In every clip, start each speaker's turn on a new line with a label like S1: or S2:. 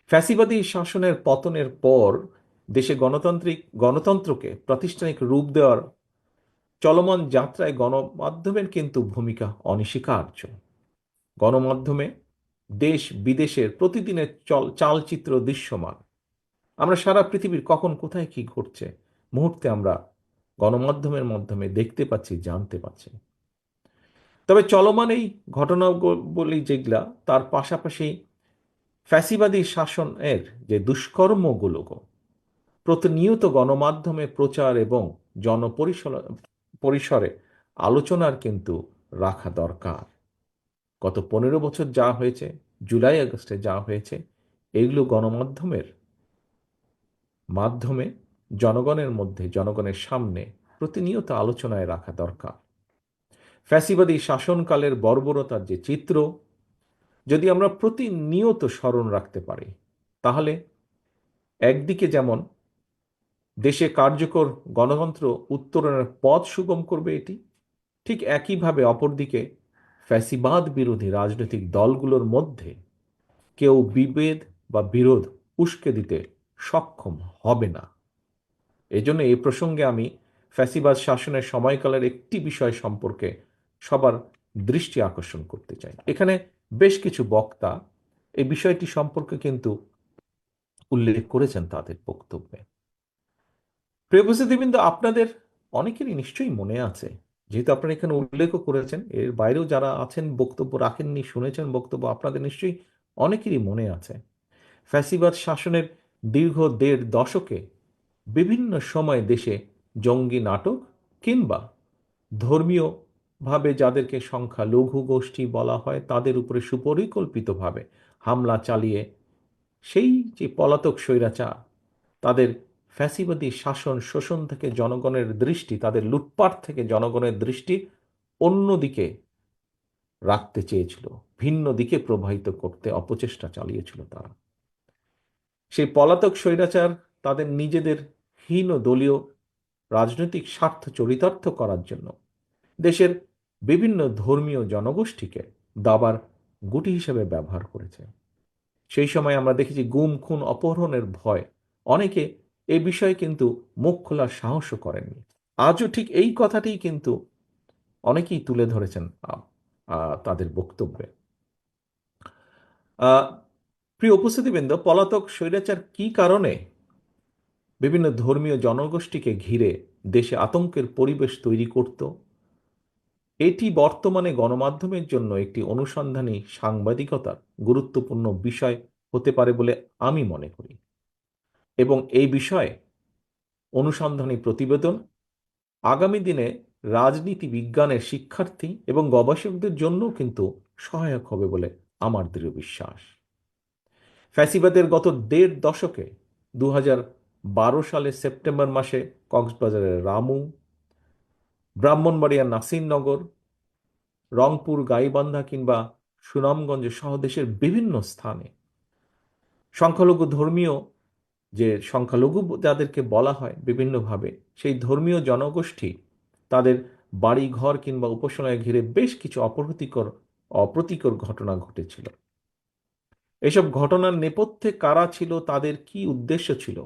S1: ফ্যাসিবাদী শাসনের পতনের পর দেশে গণতন্ত্রকে প্রাতিষ্ঠানিক রূপ দেওয়ার চলমান যাত্রায় গণমাধ্যমের কিন্তু ভূমিকা অনস্বীকার্য। গণমাধ্যমে দেশ বিদেশের প্রতিদিনের চালচিত্র দৃশ্যমান। আমরা সারা পৃথিবীর কখন কোথায় কি ঘটছে মুহূর্তে আমরা গণমাধ্যমের মাধ্যমে দেখতে পাচ্ছি, জানতে পাচ্ছি। তবে চলমান এই ঘটনাবলী যেগুলা, তার পাশাপাশি ফ্যাসিবাদী শাসনের যে দুষ্কর্মগুলো প্রতিনিয়ত গণমাধ্যমে প্রচার এবং পরিসরে আলোচনার কিন্তু রাখা দরকার। গত 15 বছর যা হয়েছে, জুলাই আগস্টে যা হয়েছে, এগুলো গণমাধ্যমের মাধ্যমে জনগণের মধ্যে, জনগণের সামনে প্রতিনিয়ত আলোচনায় রাখা দরকার। ফ্যাসিবাদী শাসনকালের বর্বরতার যে চিত্র যদি আমরা প্রতিনিয়ত স্মরণ রাখতে পারি, তাহলে একদিকে যেমন দেশে কার্যকর গণতন্ত্র উত্তরণের পথ সুগম করবে এটি, ঠিক একইভাবে অপরদিকে ফ্যাসিবাদ বিরোধী রাজনৈতিক দলগুলোর মধ্যে কেউ বিভেদ বা বিরোধ উস্কে দিতে সক্ষম হবে না। এজন্য এই প্রসঙ্গে আমি ফ্যাসিবাদ শাসনের সময়কালের একটি বিষয় সম্পর্কে সবার দৃষ্টি আকর্ষণ করতে চাই। এখানে বেশ কিছু বক্তা এই বিষয়টি সম্পর্কে কিন্তু উল্লেখ করেছেন তাদের বক্তব্যে। প্রিয় উপস্থিতিবৃন্দ, আপনাদের অনেকেরই নিশ্চয়ই মনে আছে, যেহেতু আপনারা এখানে উল্লেখও করেছেন, এর বাইরেও যারা আছেন বক্তব্য রাখেননি, শুনেছেন বক্তব্য, আপনাদের নিশ্চয়ই অনেকেরই মনে আছে ফ্যাসিবাদ শাসনের দীর্ঘ 1.5 দশকে বিভিন্ন সময় দেশে জঙ্গি নাটক কিংবা ধর্মীয়ভাবে যাদেরকে সংখ্যালঘু গোষ্ঠী বলা হয় তাদের উপরে সুপরিকল্পিতভাবে হামলা চালিয়ে সেই যে পলাতক স্বৈরাচার তাদের ফ্যাসিবাদী শাসন শোষণ থেকে জনগণের দৃষ্টি, তাদের লুটপাট থেকে জনগণের দৃষ্টি অন্যদিকে রাখতে চেয়েছিল, ভিন্ন দিকে প্রবাহিত করতে অপচেষ্টা চালিয়েছিল তারা। সেই পলাতক স্বৈরাচার তাদের নিজেদের হীন দলীয় রাজনৈতিক স্বার্থ চরিতার্থ করার জন্য দেশের বিভিন্ন ধর্মীয় জনগোষ্ঠীকে দাবার গুটি হিসেবে ব্যবহার করেছে। সেই সময় আমরা দেখেছি গুম খুন অপহরণের ভয়, অনেকে এই বিষয়ে কিন্তু মুখ খোলার সাহসও করেননি। আজও ঠিক এই কথাটিই কিন্তু অনেকেই তুলে ধরেছেন তাদের বক্তব্যে। প্রিয় উপস্থিতিবৃন্দ, পলাতক স্বৈরাচার কি কারণে বিভিন্ন ধর্মীয় জনগোষ্ঠীকে ঘিরে দেশে আতঙ্কের পরিবেশ তৈরি করত, এটি বর্তমানে গণমাধ্যমের জন্য একটি অনুসন্ধানী সাংবাদিকতার গুরুত্বপূর্ণ বিষয় হতে পারে বলে আমি মনে করি। এবং এই বিষয়ে অনুসন্ধানী প্রতিবেদন আগামী দিনে রাজনীতি বিজ্ঞানের শিক্ষার্থী এবং গবেষকদের জন্য কিন্তু সহায়ক হবে বলে আমার দৃঢ় বিশ্বাস। ফ্যাসিবাদের গত 1.5 দশকে 2012 সালের সেপ্টেম্বর মাসে কক্সবাজারের রামু, ব্রাহ্মণবাড়িয়ার নাসিরনগর, রংপুর গাইবান্ধা কিংবা সুনামগঞ্জ সহ দেশের বিভিন্ন স্থানে সংখ্যালঘু ধর্মীয় যে সংখ্যালঘু যাদেরকে বলা হয় বিভিন্নভাবে, সেই ধর্মীয় জনগোষ্ঠী তাদের বাড়ি ঘর কিংবা উপাসনায় ঘিরে বেশ কিছু অপ্রীতিকর ঘটনা ঘটেছিল। এসব ঘটনার নেপথ্যে কারা ছিল, তাদের কি উদ্দেশ্য ছিল,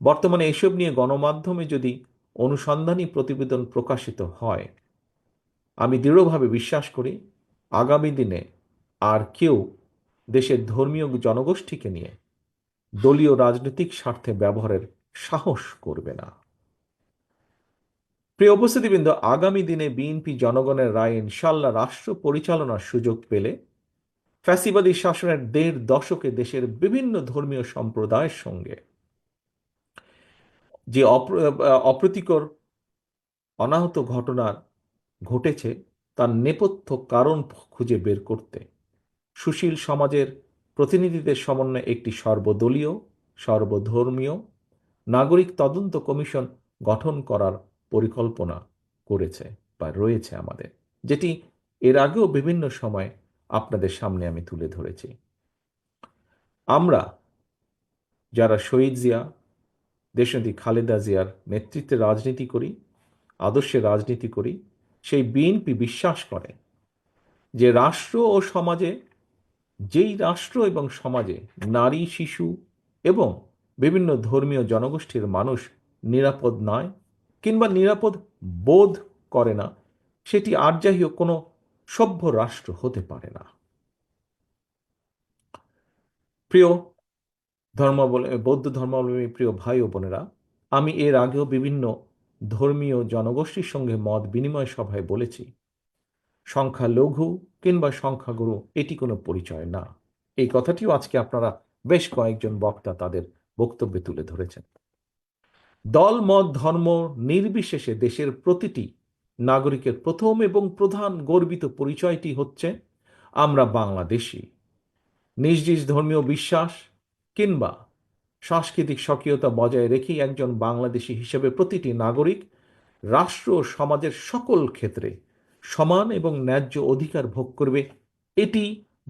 S1: বর্তমানে এসব নিয়ে গণমাধ্যমে যদি অনুসন্ধানী প্রতিবেদন প্রকাশিত হয়, আমি দৃঢ়ভাবে বিশ্বাস করি আগামী দিনে আর কেউ দেশের ধর্মীয় জনগোষ্ঠীকে নিয়ে দলীয় রাজনৈতিক স্বার্থে ব্যবহারের সাহস করবে না। প্রিয় উপস্থিতিবৃন্দ, আগামী দিনে বিএনপি জনগণের রায় ইনশাল্লাহ রাষ্ট্র পরিচালনার সুযোগ পেলে ফ্যাসিবাদী শাসনের 1.5 দশকে দেশের বিভিন্ন ধর্মীয় সম্প্রদায়ের সঙ্গে যে অপ্রীতিকর অনাহত ঘটনা ঘটেছে তার নেপথ্য কারণ খুঁজে বের করতে সুশীল সমাজের প্রতিনিধিদের সমন্বয়ে একটি সর্বদলীয়, সর্বধর্মীয় নাগরিক তদন্ত কমিশন গঠন করার পরিকল্পনা করেছে বা রয়েছে আমাদের, যেটি এর আগেও বিভিন্ন সময় আপনাদের সামনে আমি তুলে ধরেছি। আমরা যারা শহীদ জিয়া, দেশনেত্রী খালেদা জিয়ার নেতৃত্বে রাজনীতি করি, আদর্শে রাজনীতি করি, সেই বিএনপি বিশ্বাস করে যে রাষ্ট্র ও সমাজে যেই রাষ্ট্র এবং সমাজে নারী, শিশু এবং বিভিন্ন ধর্মীয় জনগোষ্ঠীর মানুষ নিরাপদ নয় কিংবা নিরাপদ বোধ করে না, সেটি আর যাই হোক কোনো সভ্য রাষ্ট্র হতে পারে না। প্রিয় বৌদ্ধ ধর্মাবলম্বী প্রিয় ভাই ও বোনেরা, আমি এর আগেও বিভিন্ন ধর্মীয় জনগোষ্ঠীর সঙ্গে মত বিনিময় সভায় বলেছি, সংখ্যালঘু কিংবা সংখ্যাগুরু এটি কোনো পরিচয় না। এই কথাটিও আজকে আপনারা বেশ কয়েকজন বক্তা তাদের বক্তব্যে তুলে ধরেছেন। দল, মত, ধর্ম নির্বিশেষে দেশের প্রতিটি নাগরিকের প্রথম এবং প্রধান গর্বিত পরিচয়টি হচ্ছে আমরা বাংলাদেশী। নিজ নিজ ধর্মীয় বিশ্বাস কিংবা সাংস্কৃতিক স্বকীয়তা বজায় রেখেই একজন বাংলাদেশী হিসেবে প্রতিটি নাগরিক রাষ্ট্র ও সমাজের সকল ক্ষেত্রে সমান এবং ন্যায্য অধিকার ভোগ করবে, এটি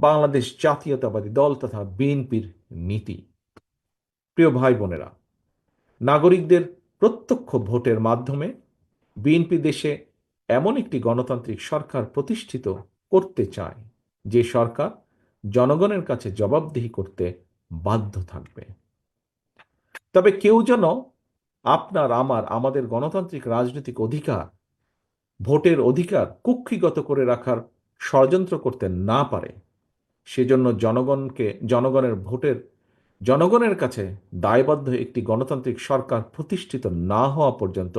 S1: বাংলাদেশ জাতীয়তাবাদী দল তথা বিএনপির নীতি। প্রিয় ভাই বোনেরা, নাগরিকদের প্রত্যক্ষ ভোটের মাধ্যমে বিএনপি দেশে এমন একটি গণতান্ত্রিক সরকার প্রতিষ্ঠিত করতে চায় যে সরকার জনগণের কাছে জবাবদিহি করতে বাধ্য থাকবে। তবে কেউ যেন আমাদের গণতান্ত্রিক রাজনৈতিক অধিকার, ভোটের অধিকার কুক্ষিগত করে রাখার ষড়যন্ত্র করতে না পারে, সেজন্য জনগণের কাছে দায়বদ্ধ একটি গণতান্ত্রিক সরকার প্রতিষ্ঠিত না হওয়া পর্যন্ত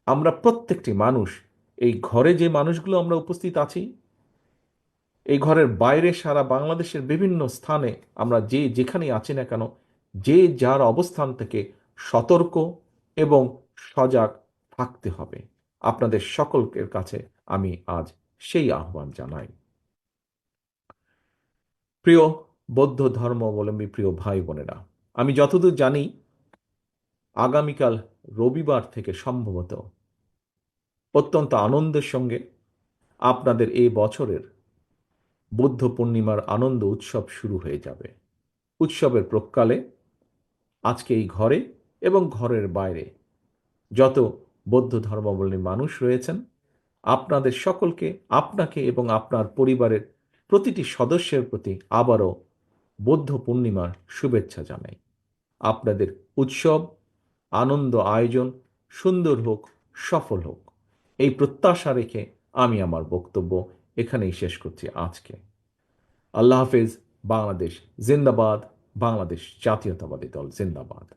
S1: আমরা প্রত্যেকটি মানুষ, এই ঘরে যে মানুষগুলো আমরা উপস্থিত আছি, এই ঘরের বাইরে সারা বাংলাদেশের বিভিন্ন স্থানে আমরা যে যেখানেই আছি না কেন, যে যার অবস্থান থেকে সতর্ক এবং সজাগ থাকতে হবে। আপনাদের সকলের কাছে আমি আজ সেই আহ্বান জানাই। প্রিয় বৌদ্ধ ধর্মাবলম্বী প্রিয় ভাই বোনেরা, আমি যতদূর জানি আগামীকাল রবিবার থেকে সম্ভবত অত্যন্ত আনন্দের সঙ্গে আপনাদের এই বছরের বুদ্ধ পূর্ণিমার আনন্দ উৎসব শুরু হয়ে যাবে। উৎসবের প্রাক্কালে আজকে এই ঘরে এবং ঘরের বাইরে যত বৌদ্ধ ধর্মাবলম্বী মানুষ রয়েছেন, আপনাদের সকলকে, আপনাকে এবং আপনার পরিবারের প্রতিটি সদস্যের প্রতি আবারও বৌদ্ধ পূর্ণিমার শুভেচ্ছা জানাই। আপনাদের উৎসব, আনন্দ আয়োজন সুন্দর হোক, সফল হোক, এই প্রত্যাশা রেখে আমি আমার বক্তব্য এখানেই শেষ করছি আজকে। আল্লাহ হাফেজ। বাংলাদেশ জিন্দাবাদ। বাংলাদেশ জাতীয়তাবাদী দল জিন্দাবাদ।